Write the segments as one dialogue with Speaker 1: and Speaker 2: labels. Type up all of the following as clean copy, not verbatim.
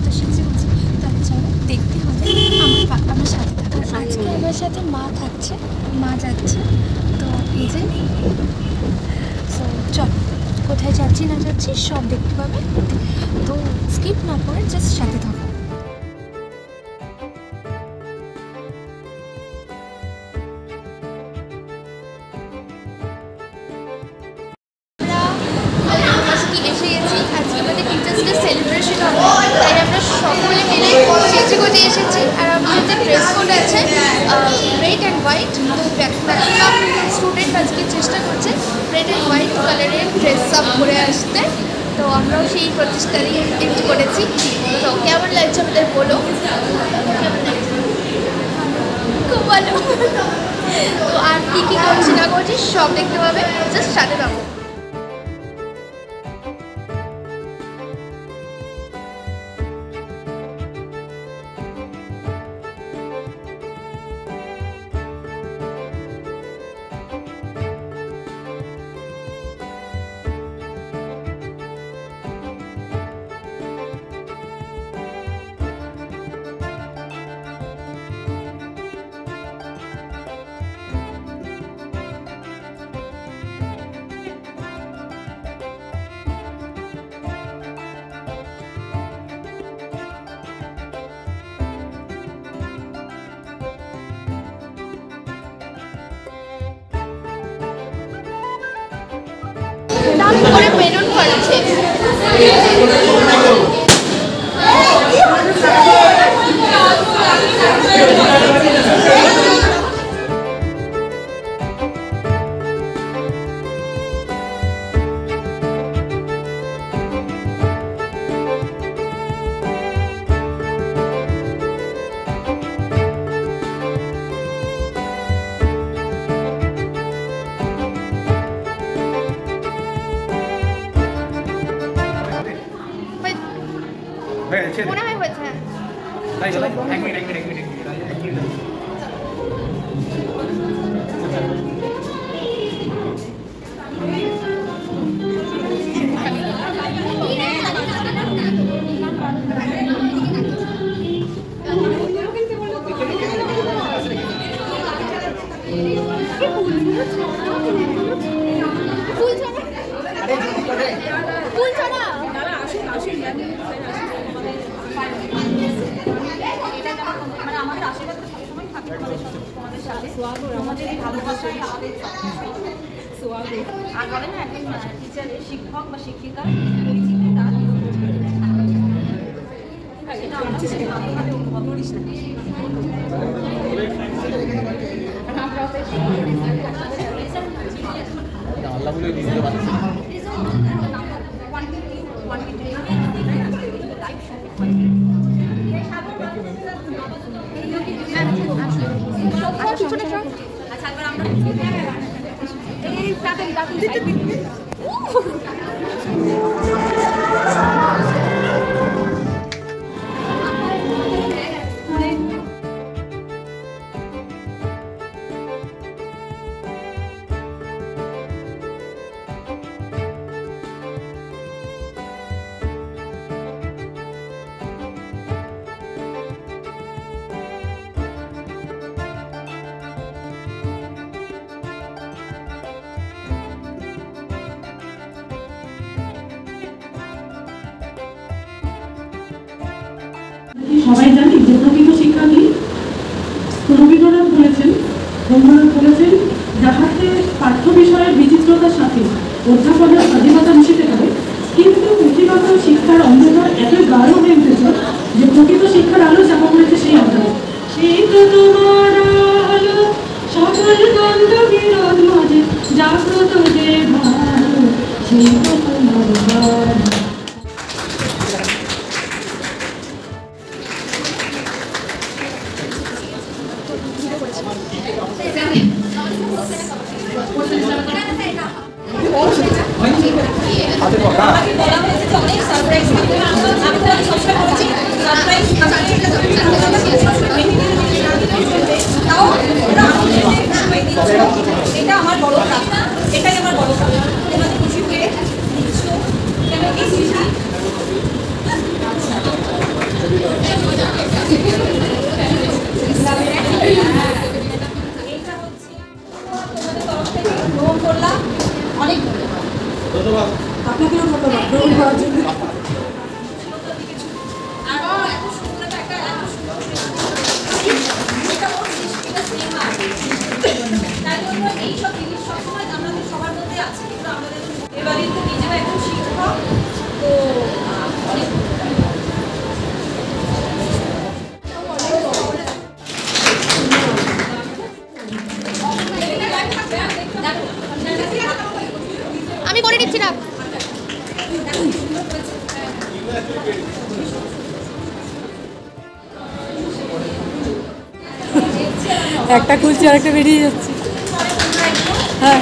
Speaker 1: কতটা সেজেছি, তবে চলো দেখতে হবে। আমার সাথে থাকো। আজকে আমার সাথে মা থাকছে, মা যাচ্ছে, তো এই যে। সো চল, কোথায় যাচ্ছি না যাচ্ছি সব দেখতে পাবে, তো স্কিপ না করে জাস্ট সাথে থাকো। এসে গেছি, আজকে আমাদের টিচার্স ডে সেলিব্রেশন হবে, তাই আমরা সকলে মিলে সেজে গুজে এসেছি। আর আমাদের ড্রেস কোড আছে রেড অ্যান্ড হোয়াইট, তো ম্যাক্সিমাম স্টুডেন্ট আজকে চেষ্টা করছে রেড অ্যান্ড হোয়াইট কালারের ড্রেস আপ করে আসতে, তো আমরাও সেই প্রচেষ্টারই একটু করেছি। তো কেমন লাগছে আমাদের বলো, খুব ভালো। তো আর কী কী করছি না করছি সব দেখতে পাবে, জাস্ট সাথে থাকো। করে বেলুন ফাটছে। মনে হয় হয়েছে। ফুল ছাড়া শিক্ষক বা শিক্ষিকা
Speaker 2: সবাই জানি যে প্রকৃত শিক্ষা কি? রবীন্দ্রনাথ বলেছেন যাহাতে পাঠ্য বিষয়ের বিচিত্রতার সাথে অধ্যাপনের স্বাধীনতা মিশিতে পারে, কিন্তু পুঁথিগত শিক্ষার অন্ধকার এতই গাঢ় হয়ে উঠেছে যে প্রকৃত শিক্ষার আলো চাপা পড়েছে সেই অন্ধকার। সেই তো তোমার আলো সকল দ্বন্দ্ব বিরোধ মাঝে জাগ্রত যে ভালো, সেই তো তোমার
Speaker 3: এটা আমার বড় কাজ, এটাই আমার বড় কাজ। তোমাদের খুশি হয়ে নিশ্চয় করার জন্য। এইসব জিনিস সবসময় আমাদের সবার মধ্যে আছে, কিন্তু আমাদের এবারে তো নিজেরা একজন শিক্ষক, তো অনেক
Speaker 1: আমি করে দিচ্ছি না।
Speaker 3: একটা খুলছি আর একটা বেরিয়ে যাচ্ছে। হ্যাঁ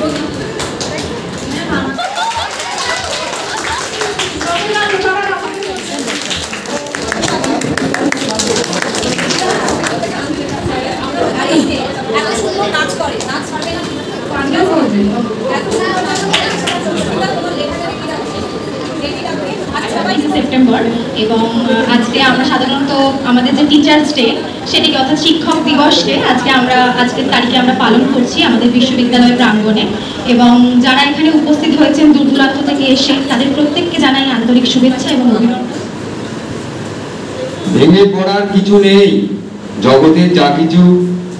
Speaker 3: এত সুন্দর নাচ করে, নাচ পারবে না
Speaker 4: সেপ্টেম্বর, এবং আজকে আমরা সাধারণত আমাদের যে টিচার্স ডে সেটিকে অর্থাৎ শিক্ষক দিবসকে আজকের তারিখে আমরা পালন করছি আমাদের বিশ্ববিদ্যালয় প্রাঙ্গণে। এবং যারা এখানে উপস্থিত হয়েছেন দূর দূরান্ত থেকে এসে তাদের প্রত্যেককে জানাই আন্তরিক শুভেচ্ছা এবং অভিনন্দন।
Speaker 5: ভেঙে পড়ার কিছু নেই, জগতের যা কিছু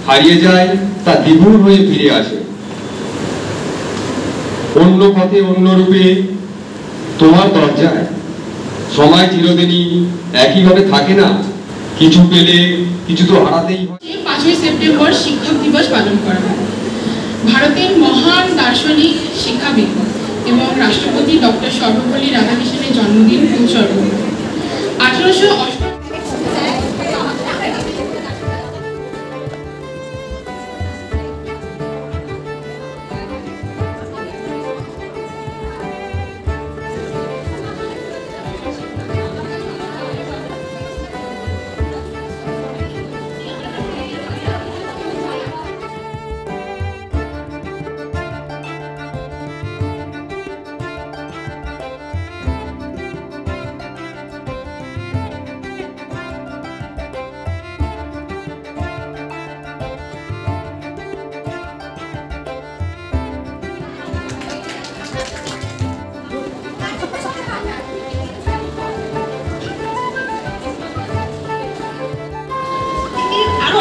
Speaker 5: হারিয়ে যায় তা দ্বিগুণ হয়ে ফিরে আসে। অন্য পথে অন্য রূপে তোমার দরজায় সময় চিরদিনই একইভাবে থাকে না, কিছু পেলে কিছু তো হারাতেই হয়।
Speaker 2: 5ই সেপ্টেম্বর শিক্ষক দিবস পালন করা হয়। ভারতের মহান দার্শনিক, শিক্ষাবিদ এবং রাষ্ট্রপতি ডক্টর সর্বপল্লী রাধাকৃষ্ণনের জন্মদিন উৎসর্গ। 1888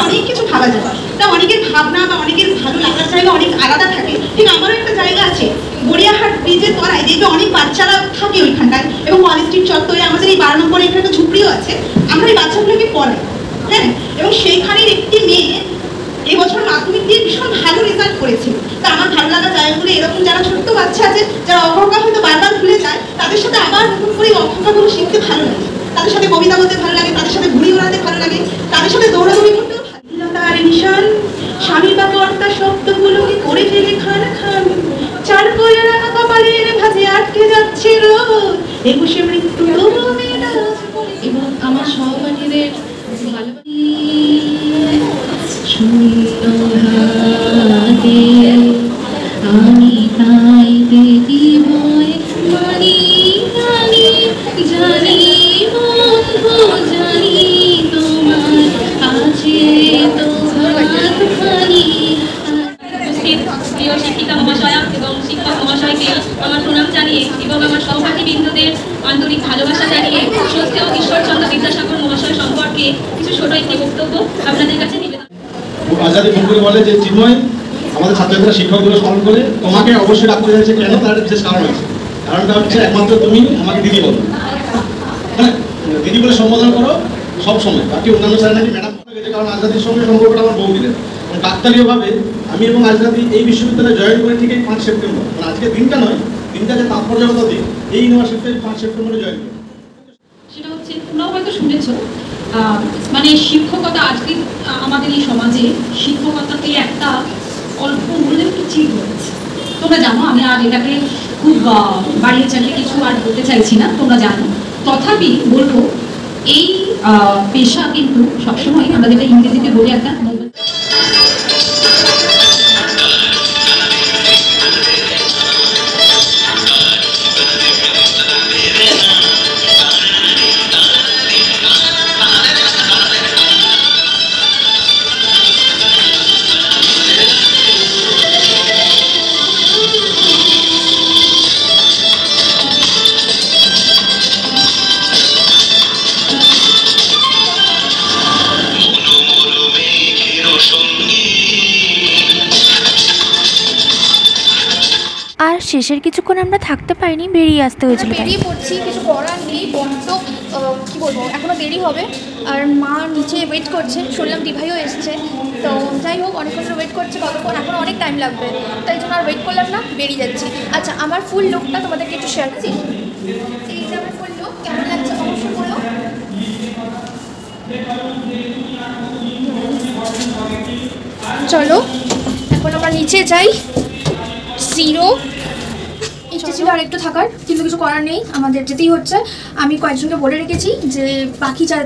Speaker 4: অনেক কিছু ভাবা যায়, তা অনেকের ভাবনা বা অনেকের ভালো লাগার জায়গা অনেক আলাদা থাকে। ঠিক আমারও একটা জায়গা আছে গড়িয়াহাট ব্রিজের তলায়, দেখবে অনেক বাচ্চারা থাকে ওইখানটায়, এবং কলেজ স্ট্রিট চত্বরে আমাদের এই 12 নম্বরে এখানে একটা ঝুপড়িও আছে, আমরা এই বাচ্চাগুলোকে পড়াই। হ্যাঁ, এবং সেইখানের একটি মেয়ে এবছর মাধ্যমিক দিয়ে ভীষণ ভালো রেজাল্ট করেছে। তা আমার ভালো লাগা জায়গাগুলো এরকম যারা ছোট্ট বাচ্চা আছে, যারা অঙ্কটা হয়তো বারবার ভুলে যায়, তাদের সাথে আবার নতুন করে অঙ্কগুলো শিখতে ভালো লাগে, তাদের সাথে কবিতা বলতে ভালো লাগে, তাদের সাথে ঘুড়ি ওড়াতে ভালো লাগে, তাদের সাথে দৌড়াদৌড়ি করতেও তার নিশান স্বামী বা কর্তা শব্দগুলোকে করে ফেলে খান খান, চার করে রাখা কপালের ভাঁজে আটকে যাচ্ছে রোদ, 21শে মৃত্যু এবং আমার সহপাঠীদের আমি তাইতে জীবয় মানি জানি জানি বন্ধু জানি তোমার আছে তোমার খানি। প্রিয় শিক্ষিকা মহাশয়া এবং শিক্ষক মহাশয়কে আমার প্রণাম জানিয়ে এবং আমার সহপাঠীবৃন্দদের আন্তরিক ভালোবাসা জানিয়ে শ্রদ্ধেয় ঈশ্বরচন্দ্র বিদ্যাসাগর মহাশয় সম্পর্কে কিছু ছোট একটি বক্তব্য আপনাদের কাছে নিবেদন।
Speaker 6: আজাদি ফোন করে বলে যে চিন্ময় আমাদের ছাত্রছাত্রীরা শিক্ষক দিবস পালন করে তোমাকে অবশ্যই ডাকতে চাইছে, কেন তার বিশেষ কারণ আছে। কারণটা হচ্ছে একমাত্র তুমি আমাকে দিদি বলো, হ্যাঁ দিদি বলে সম্বোধন করো সব সময়, বাকি অন্যান্য স্যার নাকি ম্যাডাম গেছে, কারণ আজাদির সঙ্গে সম্পর্কটা আমার বৌদিদের। কাকতালীয়ভাবে আমি এবং আজাদি এই বিশ্ববিদ্যালয়ে জয়েন করে ঠিক 5 সেপ্টেম্বর, মানে আজকে দিনটা নয়, দিনটা যে তাৎপর্যগত দিন, এই ইউনিভার্সিটিতে 5 সেপ্টেম্বরে জয়েন করি।
Speaker 4: সেটা হচ্ছে তোমরাও হয়তো শুনেছ, মানে শিক্ষকতা আজকে আমাদের এই সমাজে শিক্ষকতাকে একটা অল্প মূল্যে একটু চির হয়েছে। তোমরা জানো, আমি আর এটাকে খুব বাড়িয়ে চালিয়ে কিছু আর বলতে চাইছি না, তোমরা জানো। তথাপি বলবো এই পেশা কিন্তু সবসময় আমরা যেটা ইংরেজিতে বলি একটা
Speaker 7: শেষের কিছুক্ষণ আমরা থাকতে পারিনি, বেরিয়ে আসতে হয়েছিল।
Speaker 1: বেরিয়ে পড়ছি, কিছু করার নেই, বড্ড কী বলবো, এখনও দেরি হবে। আর মা নিচে ওয়েট করছে, শুনলাম দিভাইও এসছে। তো যাই হোক, অনেকক্ষণ ওয়েট করছে, কতক্ষণ, এখন অনেক টাইম লাগবে, তাই জন্য আর ওয়েট করলাম না, বেরিয়ে যাচ্ছি। আচ্ছা, আমার ফুল লুকটা তোমাদেরকে একটু শেয়ার করছি। এই যে আমার ফুল লুক, কেমন লাগছে অবশ্যই বলো। চলো এখন আমরা নিচে যাই। জিরো ইচ্ছে ছিল আর একটু থাকার, কিন্তু কিছু করার নেই, আমাদের যেতেই হচ্ছে। আমি কয়েকজনকে বলে রেখেছি যে বাকি যা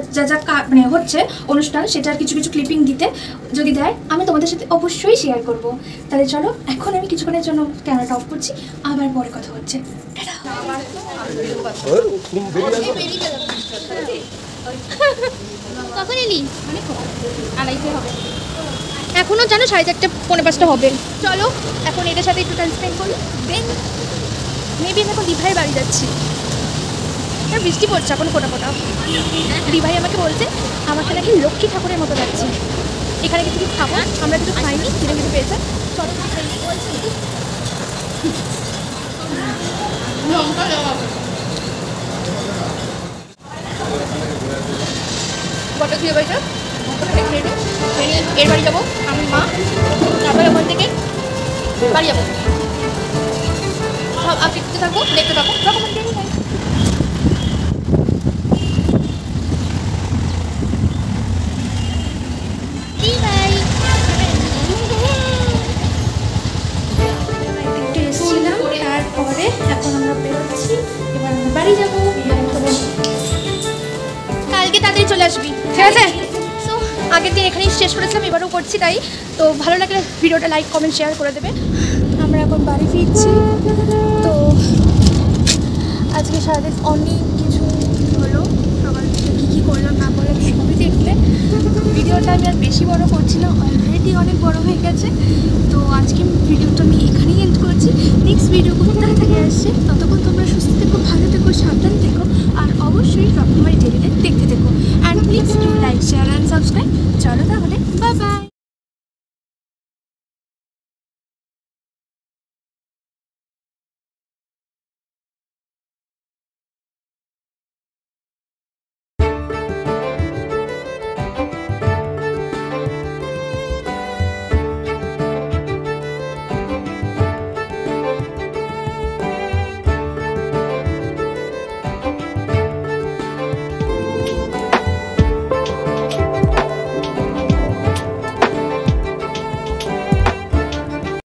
Speaker 1: মানে হচ্ছে অনুষ্ঠান, সেটার কিছু কিছু ক্লিপিং দিতে, যদি দেয় আমি তোমাদের সাথে অবশ্যই শেয়ার করব। তাহলে চলো, এখন আমি কিছুক্ষণের জন্য ক্যামেরাটা অফ করছি, আবার পরে কথা হচ্ছে। কখন এলি? আড়াইটে হবে, এখনও জানো 4:30 পৌনে 5টা হবে। চলো এখন এদের সাথে একটু টাইম স্পেন্ড করি, দেন মেবি আমি এখন দিভাইয়ের বাড়ি যাচ্ছি। বৃষ্টি পড়ছে এখন ফোটা ফোটা। দিভাই আমাকে বলছে আমাকে নাকি লক্ষ্মী ঠাকুরের মতো লাগছে। এখানে কিছু কিছু খাবো, আমরা কিছু খাইনি, ধীরে ধীরে পেয়েছে। চলো বটা দিয়ে বাড়িটা এর বাড়ি যাবো আমি, মা, তারপরে ওখান থেকে বাড়ি যাবো। সব আপনি থাকবো, দেখতে থাকো, রকম দেরি হয়। একটু এসেছিলাম, তারপরে এখন আমরা বেরোচ্ছি, এবার আমরা বাড়ি যাবো। কালকে তাড়াতাড়ি চলে আসবি, ঠিক আছে? সো আগের দিন এখানেই শেষ করেছিলাম, এবারও করছি তাই। তো ভালো লাগলে ভিডিওটা লাইক কমেন্ট শেয়ার করে দেবে। আমরা এখন বাড়ি ফিরছি। তো আজকে সারাদিন অনেক কিছু হলো, সকাল থেকে কী কী করলাম না করলাম সবই দেখলে। ভিডিওটা আমি আর বেশি বড় করছি না, অলরেডি অনেক বড় হয়ে গেছে। তো আজকে ভিডিওটা আমি এখানেই এন্ড করছি। নেক্সট ভিডিও খুব তাড়াতাড়ি আসছে, ততক্ষণ তোমরা সুস্থ থেকো, ভালো থেকো, সাবধান থেকো, আর অবশ্যই রকমারি ডেলিতে দেখতে থেকো। And please do like, share and subscribe. চলো তাহলে, বাই বাই।